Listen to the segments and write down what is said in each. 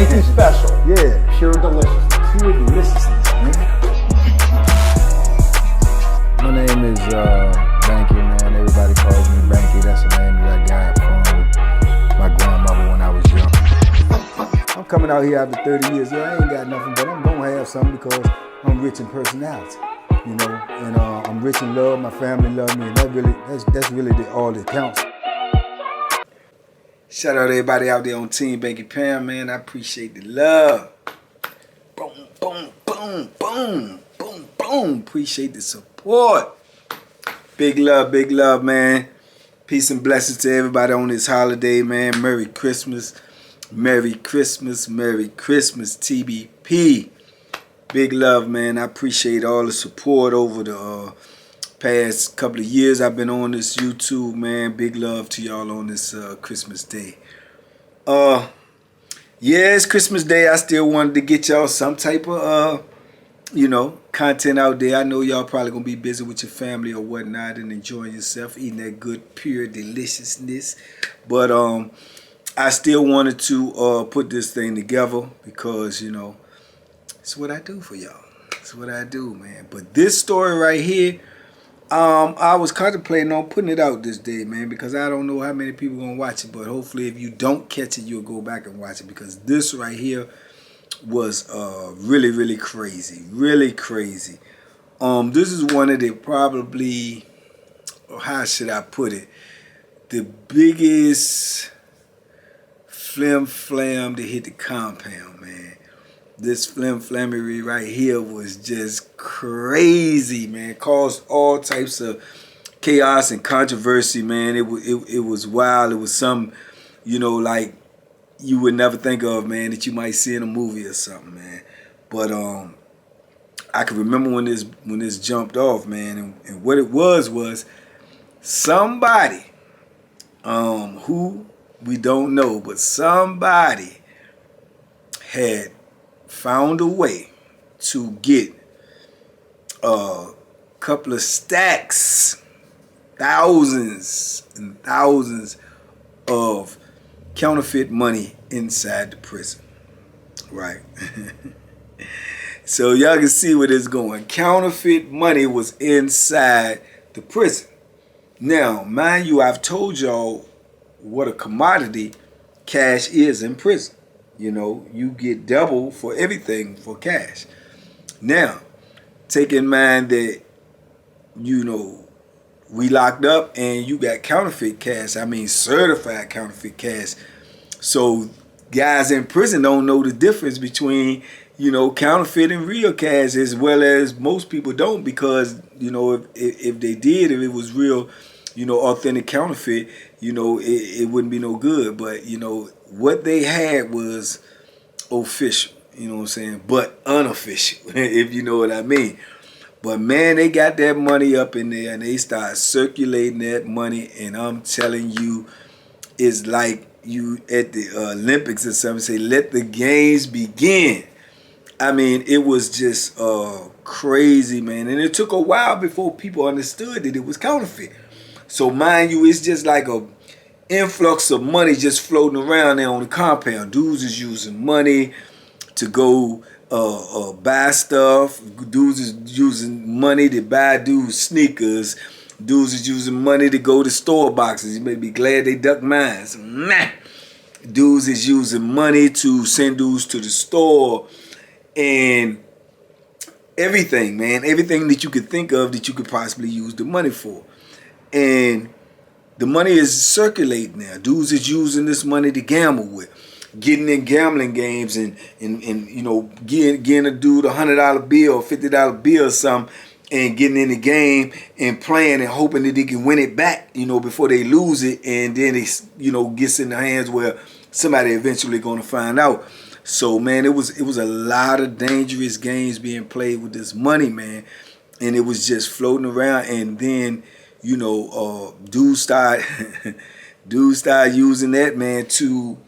Anything special? Yeah. Pure deliciousness. Pure deliciousness, man. My name is Banky, man. Everybody calls me Banky. That's the name that I got from my grandmother when I was young. I'm coming out here after 30 years. Yeah, I ain't got nothing, but I'm gonna have something because I'm rich in personality, you know, and I'm rich in love. My family love me, and that's really all that counts. Shout out to everybody out there on Team Banky Pound, man. I appreciate the love. Boom, boom, boom, boom, boom, boom. Appreciate the support. Big love, man. Peace and blessings to everybody on this holiday, man. Merry Christmas. Merry Christmas, Merry Christmas, TBP. Big love, man. I appreciate all the support over the past couple of years I've been on this YouTube, man. Big love to y'all on this Christmas Day. Yeah, it's Christmas Day. I still wanted to get y'all some type of, you know, content out there. I know y'all probably going to be busy with your family or whatnot and enjoying yourself, eating that good, pure deliciousness. But I still wanted to put this thing together because, you know, it's what I do for y'all. It's what I do, man. But this story right here, I was contemplating on putting it out this day, man, because I don't know how many people are going to watch it. But hopefully if you don't catch it, you'll go back and watch it, because this right here was really crazy. Really crazy. This is one of the probably, or how should I put it, the biggest flim flam to hit the compound, man. This flim flammery right here was just crazy, man. Caused all types of chaos and controversy, man. It was wild. It was some, you know, like you would never think of, man, that you might see in a movie or something, man. But I can remember when this jumped off, man, and what it was somebody who we don't know, but somebody had found a way to get a couple of stacks, thousands and thousands of counterfeit money inside the prison, right? So y'all can see where this is going. Counterfeit money was inside the prison. Now, mind you, I've told y'all what a commodity cash is in prison. You know, you get double for everything for cash. Now, take in mind that, you know, we locked up and you got counterfeit cash. I mean, certified counterfeit cash. So guys in prison don't know the difference between, you know, counterfeit and real cash, as well as most people don't, because, you know, if they did, if it was real, you know, authentic counterfeit, you know, it wouldn't be no good. But, you know, what they had was official, you know what I'm saying, but unofficial, if you know what I mean. But man, they got that money up in there and they start circulating that money, and I'm telling you, it's like you at the Olympics or something, say, let the games begin. I mean, it was just crazy, man. And it took a while before people understood that it was counterfeit. So mind you, it's just like a influx of money just floating around there on the compound. Dudes is using money to go buy stuff. Dudes is using money to buy dudes sneakers. Dudes is using money to go to store boxes. You may be glad they ducked mines. Nah. Dudes is using money to send dudes to the store and everything, man. Everything that you could think of that you could possibly use the money for. And the money is circulating now. Dudes is using this money to gamble with. Getting in gambling games and you know, getting a dude $100 bill or $50 bill or something, and getting in the game and playing and hoping that they can win it back, you know, before they lose it, and then it, you know, gets in the hands where somebody eventually gonna find out. So man, it was a lot of dangerous games being played with this money, man, and it was just floating around. And then, you know, dudes start using that, man, to,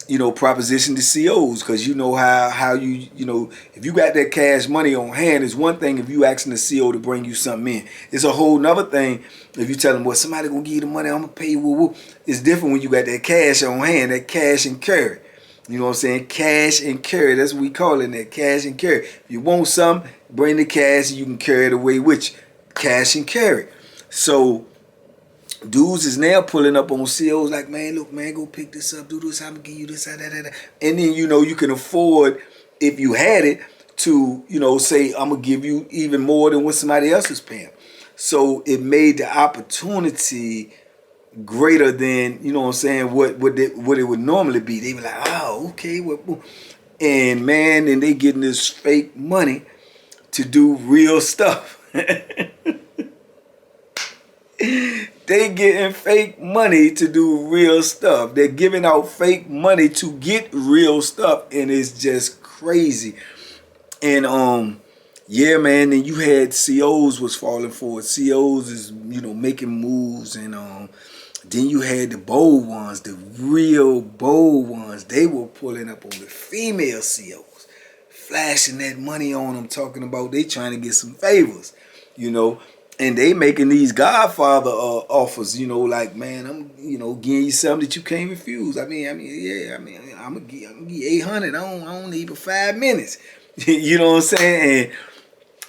you know, proposition the COs, because you know how you know, if you got that cash money on hand, it's one thing if you asking the CO to bring you something in. It's a whole nother thing if you tell them, well, somebody gonna give you the money, I'm gonna pay you, woo woo. It's different when you got that cash on hand, that cash and carry. You know what I'm saying? Cash and carry. That's what we call it, that cash and carry. If you want something, bring the cash and you can carry it away with you. Cash and carry. So dudes is now pulling up on COs like, man, look, man, go pick this up, do this, I'm gonna give you this, that, that, that. And then, you know, you can afford, if you had it, to, you know, say, I'm gonna give you even more than what somebody else is paying. So it made the opportunity greater than, you know what I'm saying, what it would normally be. They were like, oh, okay, well, and man, and they getting this fake money to do real stuff. They getting fake money to do real stuff. They're giving out fake money to get real stuff, and it's just crazy. And yeah, man, and you had COs was falling for it. COs is, you know, making moves, and then you had the bold ones, the real bold ones. They were pulling up on the female COs, flashing that money on them, talking about they trying to get some favors, you know. And they making these Godfather offers, you know, like, man, I'm, you know, giving you something that you can't refuse. I'm gonna give 800. I don't need but 5 minutes. You know what I'm saying? And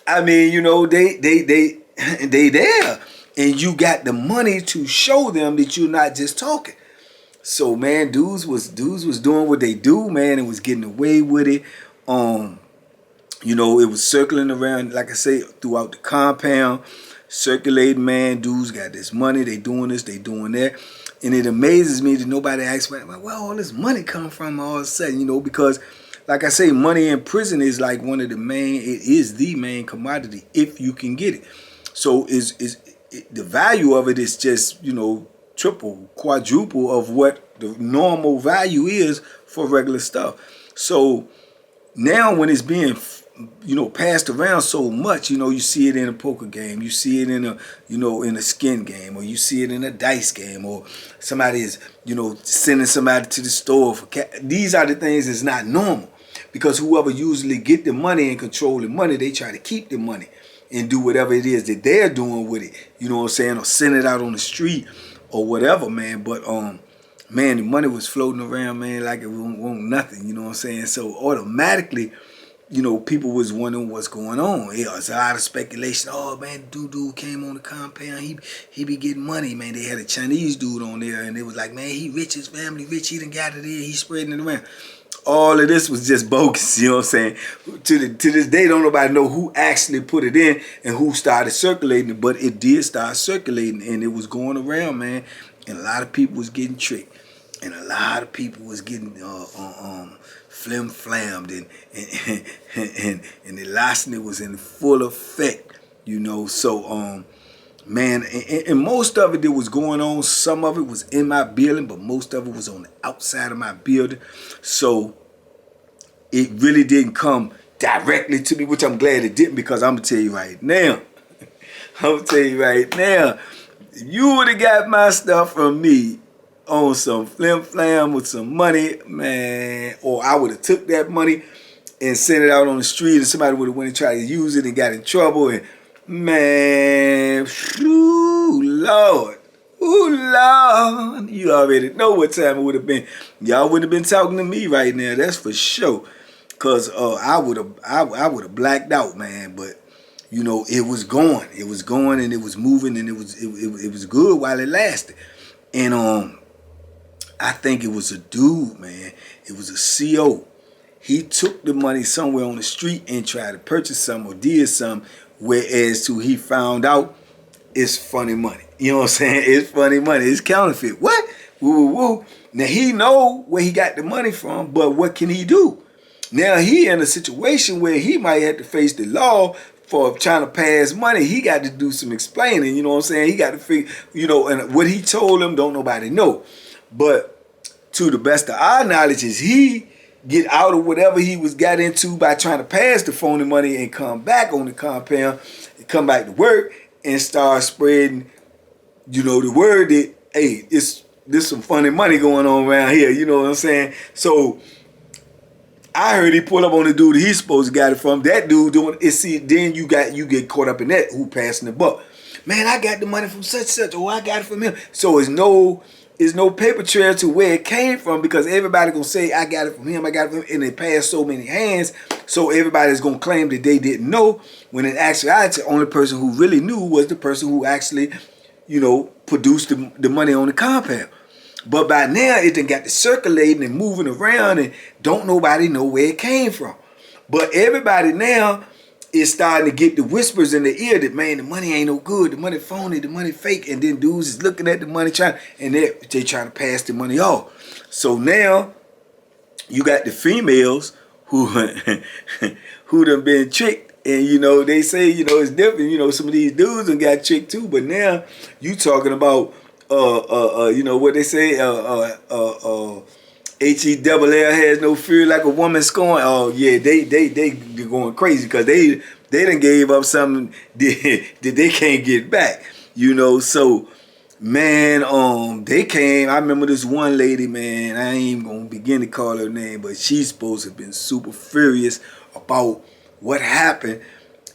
I mean, you know, they there, and you got the money to show them that you're not just talking. So man, dudes was doing what they do, man, and was getting away with it. You know, it was circling around, like I say, throughout the compound. Circulating, man, dudes got this money, they doing this, they doing that. And it amazes me that nobody asks, where all this money come from all of a sudden, you know, because like I say, money in prison is like one of the main, it is the main commodity if you can get it. So the value of it is just, you know, triple, quadruple of what the normal value is for regular stuff. So now when it's being, you know, passed around so much, you know, you see it in a poker game, you see it in a, you know, in a skin game, or you see it in a dice game, or somebody is, you know, sending somebody to the store for these are the things that's not normal, because whoever usually get the money and control the money, they try to keep the money and do whatever it is that they're doing with it, you know what I'm saying, or send it out on the street or whatever, man. But man, the money was floating around, man, like it won't nothing, you know what I'm saying. So automatically, you know, people was wondering what's going on. Yeah, it's a lot of speculation. Oh man, dude came on the compound. He be getting money, man. They had a Chinese dude on there, and it was like, man, he rich, his family rich. He done got it in. He's spreading it around. All of this was just bogus. You know what I'm saying? To this day, don't nobody know who actually put it in and who started circulating it, but it did start circulating, and it was going around, man. And a lot of people was getting tricked, and a lot of people was getting flim flammed, and the larceny was in full effect, you know. So man, and most of it that was going on, some of it was in my building, but most of it was on the outside of my building. So it really didn't come directly to me, which I'm glad it didn't, because I'm gonna tell you right now, if you would have got my stuff from me on some flim flam with some money, man, or I would have took that money and sent it out on the street, and somebody would have went and tried to use it and got in trouble, and man, ooh, Lord, you already know what time it would have been. Y'all would have been talking to me right now, that's for sure, cause I would have blacked out, man. But you know, it was going, and it was moving, and it was good while it lasted. And I think it was a dude, man. It was a CO. He took the money somewhere on the street and tried to purchase some or did some, whereas to he found out it's funny money. You know what I'm saying? It's funny money. It's counterfeit. What? Woo, woo, woo. Now he know where he got the money from, but what can he do? Now he in a situation where he might have to face the law for trying to pass money. He got to do some explaining. You know what I'm saying? He got to figure, you know, and what he told him, don't nobody know. But to the best of our knowledge is he get out of whatever he was got into by trying to pass the phony money and come back on the compound, and come back to work and start spreading, you know, the word that, hey, there's some funny money going on around here. You know what I'm saying? So I heard he pulled up on the dude he's supposed to got it from. That dude doing it. See, then you get caught up in that, who passing the buck. Man, I got the money from such, or I got it from him. So it's no is no paper trail to where it came from, because everybody gonna say, I got it from him, I got it from him, and it passed so many hands, so everybody's gonna claim that they didn't know, when in actuality, the only person who really knew was the person who actually, you know, produced the money on the compound. But by now, it done got to circulating and moving around, and don't nobody know where it came from. But everybody now is starting to get the whispers in the ear that, man, the money ain't no good, the money phony, the money fake, and then dudes is looking at the money and they trying to pass the money off. So now you got the females who who done been tricked, and you know, they say, you know, it's different. You know, some of these dudes done got tricked too, but now you talking about you know what they say, HELL has no fear like a woman scorn. Oh yeah, they going crazy because they done gave up something that they can't get back. You know, so man, they came. I remember this one lady, man. I ain't even gonna begin to call her name, but she's supposed to have been super furious about what happened,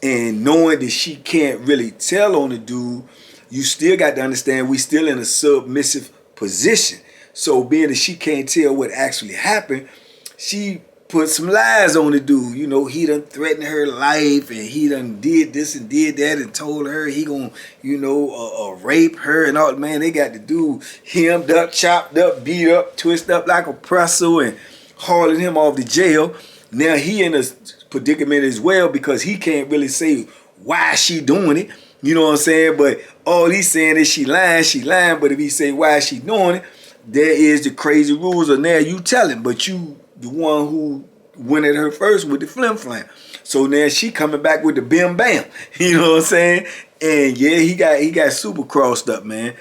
and knowing that she can't really tell on the dude. You still got to understand we still in a submissive position. So being that she can't tell what actually happened, she put some lies on the dude. You know, he done threatened her life, and he done did this and did that, and told her he gonna, you know, rape her and all. Man, they got the dude hemmed up, chopped up, beat up, twisted up like a pretzel, and hauling him off to jail. Now he in a predicament as well, because he can't really say why she doing it. You know what I'm saying? But all he's saying is she lying. But if he say why she doing it, there is the crazy rules of now you telling, but you the one who went at her first with the flim flam. So now she coming back with the bim bam. You know what I'm saying? And yeah, he got super crossed up, man.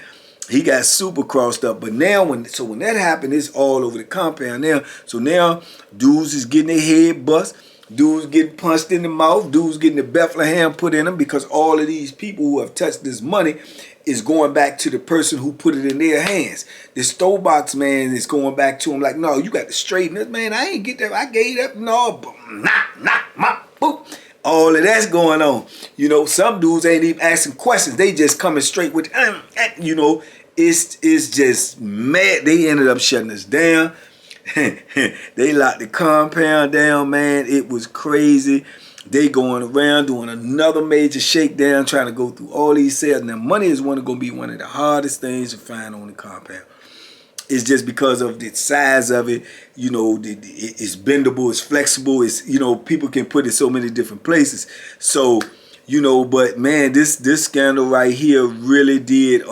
He got super crossed up. But now when that happened, it's all over the compound now. So now dudes is getting their head bust. Dudes getting punched in the mouth. Dudes getting the Bethlehem put in them, because all of these people who have touched this money is going back to the person who put it in their hands. The store box man is going back to him like, no, you got to straighten this, man. I ain't get that. I gave that. No, boop. All of that's going on. You know, some dudes ain't even asking questions. They just coming straight with, you know, it's just mad. They ended up shutting us down. They locked the compound down, man. It was crazy. They going around doing another major shakedown, trying to go through all these sales. Now, money is going to be one of the hardest things to find on the compound. It's just because of the size of it. You know, it's bendable, it's flexible. It's, you know, people can put it so many different places. So, you know, but man, this scandal right here really did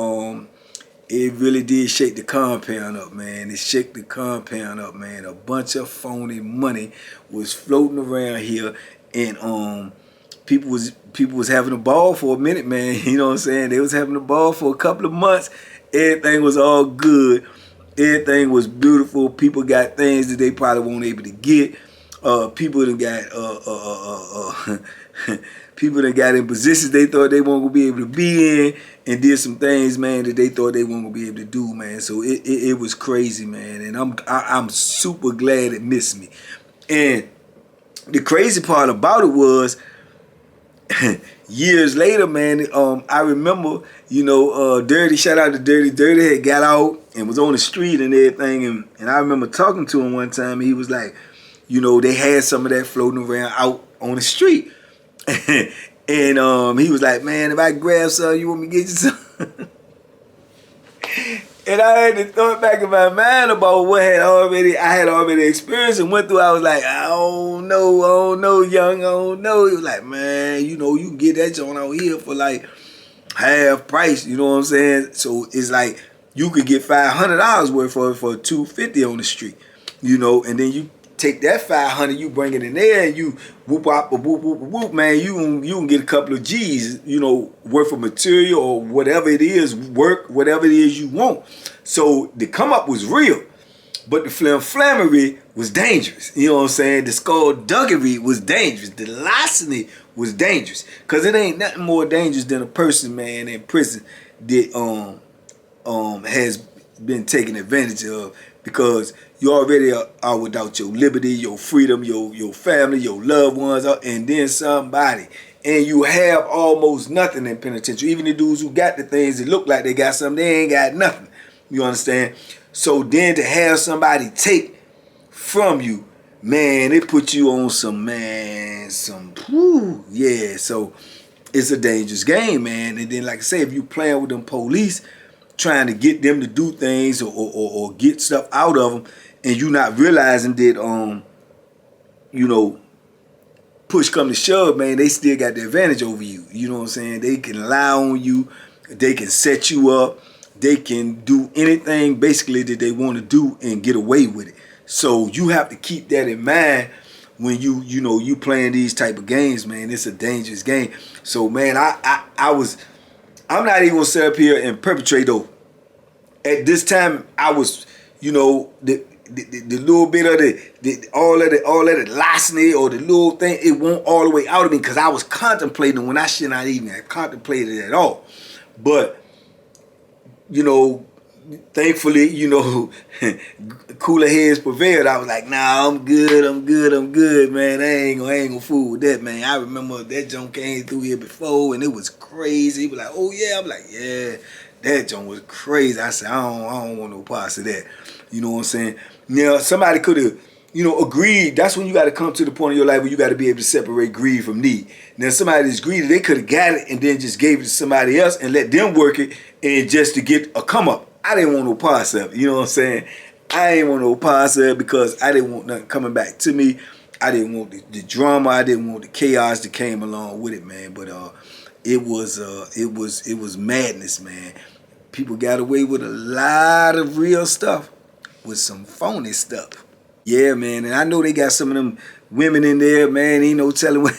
it really did shake the compound up, man. It shook the compound up, man. A bunch of phony money was floating around here, and people was having a ball for a minute, man. You know what I'm saying? They was having a ball for a couple of months. Everything was all good. Everything was beautiful. People got things that they probably weren't able to get. People that got people that got in positions they thought they weren't gonna be able to be in, and did some things, man, that they thought they weren't gonna be able to do, man. So it was crazy, man, and I'm super glad it missed me. And the crazy part about it was, years later, man, I remember, you know, Dirty, shout out to Dirty. Dirty had got out and was on the street and everything, and I remember talking to him one time, and he was like, you know, they had some of that floating around out on the street. And he was like, man, if I grab some, you want me to get you some? And I had to throw it back in my mind about what I had already experienced and went through. I was like, I don't know, young, I don't know. He was like, man, you know, you can get that joint out here for like half price, you know what I'm saying? So it's like you could get $500 worth for $250 on the street, you know, and then you take that $500, you bring it in there, and you whoop, man, you can get a couple of G's, you know, worth of material or whatever it is, work, whatever it is you want. So the come up was real, but the flammery was dangerous. You know what I'm saying? The skullduggery was dangerous. The larceny was dangerous, because it ain't nothing more dangerous than a person, man, in prison that has been taken advantage of, because you already are without your liberty, your freedom, your family, your loved ones, and then somebody. And you have almost nothing in penitentiary. Even the dudes who got the things that look like they got something, they ain't got nothing. You understand? So then to have somebody take from you, man, it put you on some, man, some, whoo, yeah. So it's a dangerous game, man. And then, like I say, if you playing with them police, trying to get them to do things or get stuff out of them, and you not realizing that, you know, push come to shove, man, they still got the advantage over you. You know what I'm saying? They can lie on you. They can set you up. They can do anything basically that they want to do and get away with it. So you have to keep that in mind when you know, you playing these type of games, man. It's a dangerous game. So, man, I'm not even gonna sit up here and perpetrate though. At this time, I was, you know, the little bit of all of the larceny or the little thing, it won't all the way out of me because I was contemplating when I should not even have contemplated it at all. But, you know, thankfully, you know, cooler heads prevailed. I was like, nah, I'm good, man. I ain't gonna fool with that, man. I remember that junk came through here before and it was crazy. He was like, oh yeah. I'm like, yeah, that junk was crazy. I said, I don't want no parts of that. You know what I'm saying? Now, somebody could have, you know, agreed. That's when you got to come to the point in your life where you got to be able to separate greed from need. Now, somebody that's greedy, they could have got it and then just gave it to somebody else and let them work it and just to get a come up. I didn't want no parts of it. You know what I'm saying? I didn't want no parts of it because I didn't want nothing coming back to me. I didn't want the drama. I didn't want the chaos that came along with it, man. But it was madness, man. People got away with a lot of real stuff with some phony stuff. Yeah, man, and I know they got some of them women in there, man. Ain't no telling what,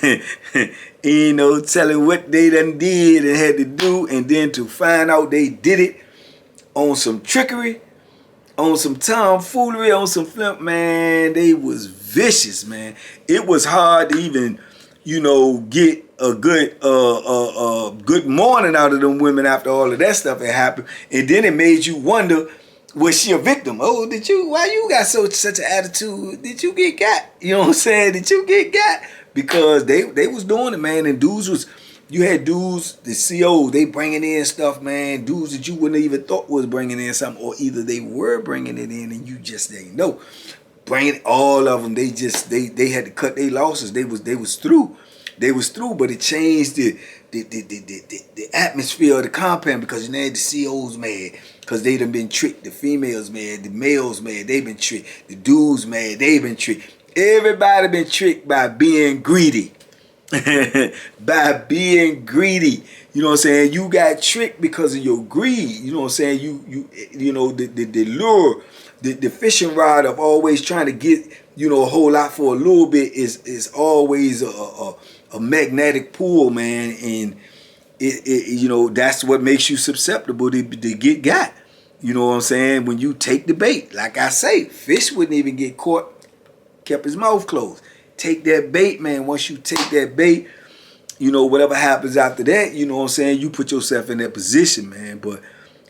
ain't no telling what they done did and had to do, and then to find out they did it on some trickery, on some tomfoolery, on some flip, man. They was vicious, man. It was hard to even, you know, get a good morning out of them women after all of that stuff had happened, and then it made you wonder. Was she a victim? Oh, why you got such an attitude? Did you get got? You know what I'm saying? Did you get got? Because they was doing it, man. And you had dudes, the COs, they bringing in stuff, man. Dudes that you wouldn't even thought was bringing in something, or either they were bringing it in and you just didn't know. Bringing all of them, they had to cut their losses. They was through. They was through, but it changed the atmosphere of the compound because you know the COs mad because they done been tricked. The females mad, the males mad, they been tricked. The dudes mad, they been tricked. Everybody been tricked by being greedy. By being greedy. You know what I'm saying? You got tricked because of your greed. You know what I'm saying? You know the lure, the fishing rod of always trying to get, you know, a whole lot for a little bit is always a magnetic pull, man, and it you know, that's what makes you susceptible to get got. You know what I'm saying? When you take the bait, like I say, fish wouldn't even get caught, kept his mouth closed. Take that bait, man. Once you take that bait, you know, whatever happens after that, you know what I'm saying, you put yourself in that position, man. But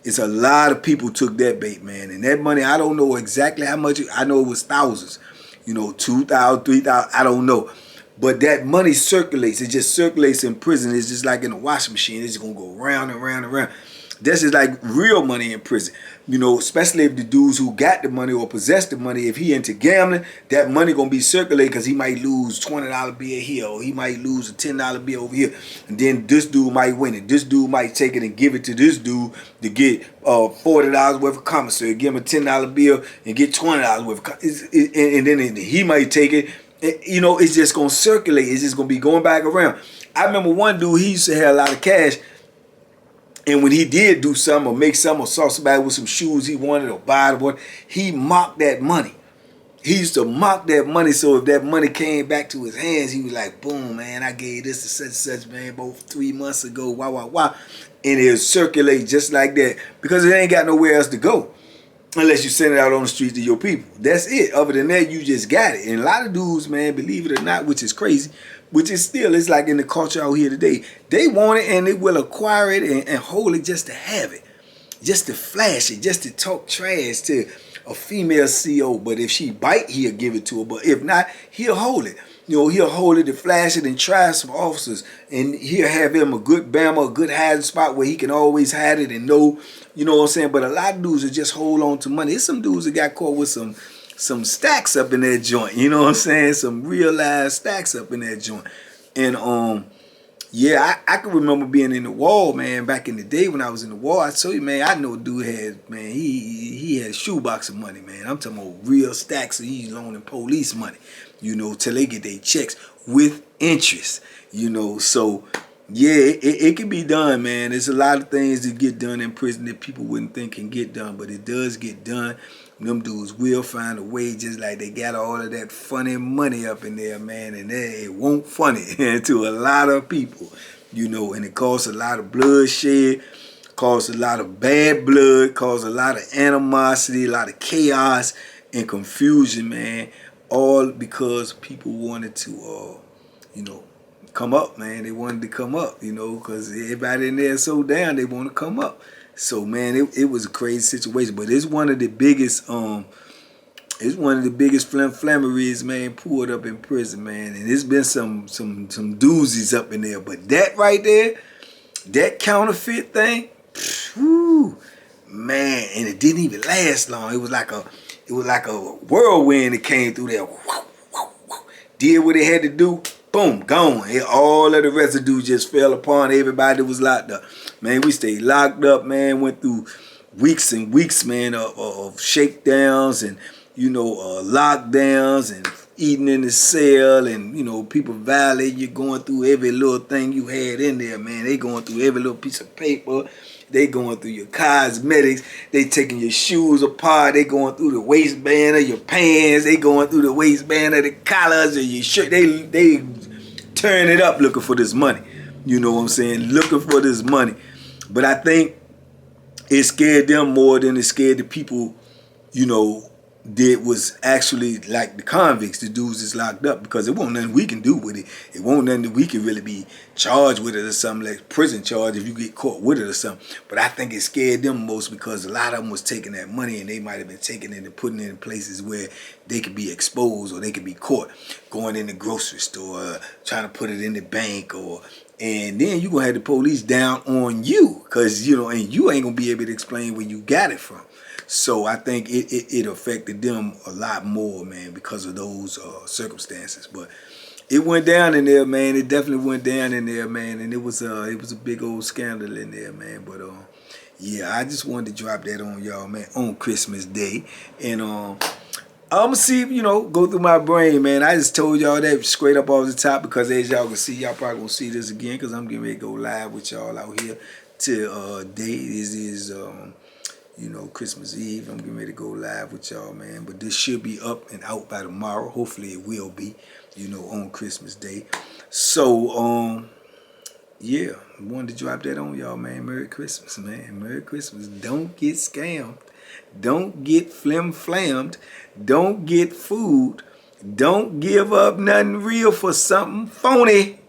it's a lot of people took that bait, man, and that money, I don't know exactly how much. I know it was thousands, you know, 2,000, 3,000, I don't know. But that money circulates. It just circulates in prison. It's just like in a washing machine. It's just going to go round and round and round. That's just like real money in prison. You know, especially if the dudes who got the money or possess the money, if he into gambling, that money going to be circulated because he might lose $20 bill here or he might lose a $10 bill over here. And then this dude might win it. This dude might take it and give it to this dude to get $40 worth of commissary. Give him a $10 bill and get $20 worth of and then he might take it. You know, it's just going to circulate. It's just going to be going back around. I remember one dude, he used to have a lot of cash. And when he did do something or make something or saw somebody with some shoes he wanted or buy one, he mocked that money. He used to mock that money, so if that money came back to his hands, he was like, boom, man, I gave this to such and such, man, about 3 months ago, wow. And it'll circulate just like that because it ain't got nowhere else to go unless you send it out on the streets to your people. That's it. Other than that, you just got it. And a lot of dudes, man, believe it or not, which is crazy, which is still, it's like in the culture out here today, they want it and they will acquire it and hold it just to have it, just to flash it, just to talk trash, to a female CO, but if she bite, he'll give it to her. But if not, he'll hold it. You know, he'll hold it and flash it and try some officers, and he'll have him a good bama, a good hiding spot where he can always hide it and know, you know what I'm saying? But a lot of dudes will just hold on to money. There's some dudes that got caught with some stacks up in that joint, you know what I'm saying? Some real live stacks up in that joint. And yeah, I can remember being in the wall, man, back in the day when I was in the wall. I tell you, man, I know a dude had, man, he had a shoebox of money, man. I'm talking about real stacks, so he's loaning police money, you know, till they get their checks with interest, you know. So, yeah, it can be done, man. There's a lot of things that get done in prison that people wouldn't think can get done, but it does get done. Them dudes will find a way, just like they got all of that funny money up in there, man, and it won't funny to a lot of people, you know, and it costs a lot of bloodshed, costs a lot of bad blood, causes a lot of animosity, a lot of chaos and confusion, man, all because people wanted to, you know, come up, man. They wanted to come up, you know, because everybody in there is so down, they want to come up. So, man, it was a crazy situation, but it's one of the biggest FLIM flamories, man, pulled up in prison, man, and it's been some doozies up in there. But that right there, that counterfeit thing, whew, man, and it didn't even last long. It was like a whirlwind that came through there. Did what it had to do. Boom, gone. All of the residue just fell upon everybody that was locked up. Man, we stayed locked up, man. Went through weeks and weeks, man, of shakedowns and, you know, lockdowns and eating in the cell and, you know, people violating you, going through every little thing you had in there, man. They going through every little piece of paper. They going through your cosmetics. They taking your shoes apart. They going through the waistband of your pants. They going through the waistband of the collars of your shirt. They turn it up looking for this money. You know what I'm saying? Looking for this money. But I think it scared them more than it scared the people, you know, that was actually like the convicts, the dudes that's locked up, because it won't nothing we can do with it. It won't nothing that we can really be charged with it or something, like prison charge if you get caught with it or something. But I think it scared them most because a lot of them was taking that money and they might have been taking it and putting it in places where they could be exposed or they could be caught, going in the grocery store, trying to put it in the bank, and then you're going to have the police down on you because, you know, and you ain't going to be able to explain where you got it from. So I think it affected them a lot more, man, because of those circumstances. But it went down in there, man. It definitely went down in there, man. And it was a big old scandal in there, man. But yeah, I just wanted to drop that on y'all, man, on Christmas Day. And I'm going to see, you know, go through my brain, man. I just told y'all that straight up off the top because as y'all can see, y'all probably going to see this again because I'm getting ready to go live with y'all out here till day. This is you know, Christmas Eve. I'm getting ready to go live with y'all, man. But this should be up and out by tomorrow. Hopefully it will be, you know, on Christmas Day. So, yeah, I wanted to drop that on y'all, man. Merry Christmas, man. Merry Christmas. Don't get scammed. Don't get flim-flammed. Don't get fooled. Don't give up nothing real for something phony.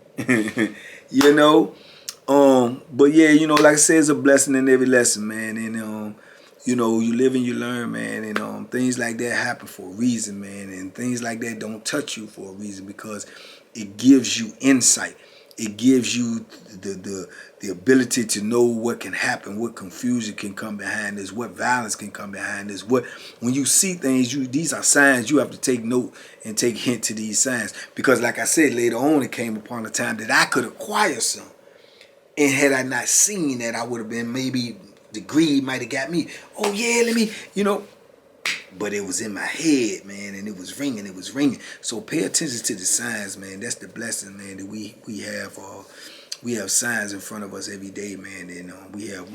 You know? But yeah, you know, like I said, it's a blessing in every lesson, man. And you know, you live and you learn, man, and things like that happen for a reason, man, and things like that don't touch you for a reason because it gives you insight. It gives you the ability to know what can happen, what confusion can come behind this, what violence can come behind this. When you see things, these are signs. You have to take note and take hint to these signs because, like I said, later on, it came upon a time that I could acquire some, and had I not seen that, I would have been maybe. The greed might have got me. Oh, yeah, let me, you know. But it was in my head, man, and it was ringing. It was ringing. So pay attention to the signs, man. That's the blessing, man, that we have. We have signs in front of us every day, man. And we have,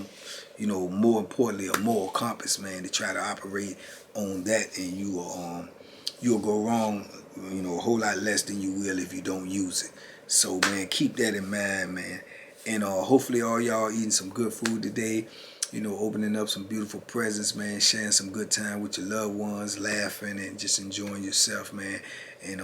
you know, more importantly, a moral compass, man, to try to operate on that. And you'll go wrong, you know, a whole lot less than you will if you don't use it. So, man, keep that in mind, man. And hopefully all y'all eating some good food today. You know, opening up some beautiful presents, man, sharing some good time with your loved ones, laughing and just enjoying yourself, man. And,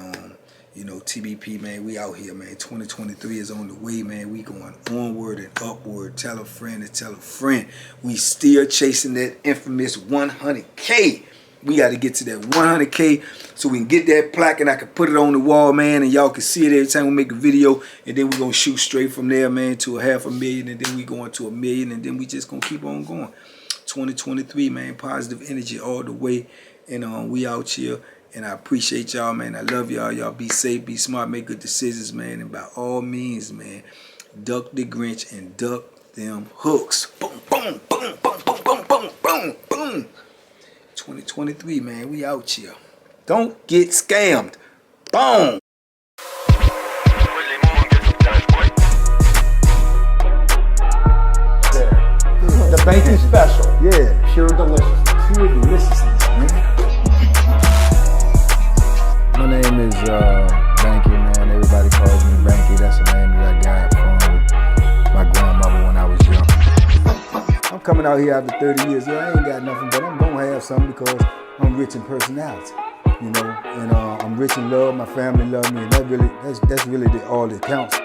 you know, TBP, man, we out here, man. 2023 is on the way, man. We going onward and upward. Tell a friend and tell a friend. We still chasing that infamous 100K. We got to get to that 100K so we can get that plaque and I can put it on the wall, man, and y'all can see it every time we make a video. And then we're going to shoot straight from there, man, to $500,000, and then we going to $1 million, and then we just going to keep on going. 2023, man, positive energy all the way. And we out here. And I appreciate y'all, man. I love y'all. Y'all be safe, be smart, make good decisions, man. And by all means, man, duck the Grinch and duck them hooks. Boom, boom, boom, boom, boom, boom, boom, boom, boom. 2023, man, we out here. Don't get scammed. Boom. The banking special. Yeah. Pure deliciousness. Pure deliciousness, man. My name is Banky, man. Everybody calls me Banky. That's the name that I got from my grandmother when I was young. I'm coming out here after 30 years. Yeah, I ain't got nothing, but I'm gonna have something because I'm rich in personality, you know, and I'm rich in love. My family love me, and that's really all that counts.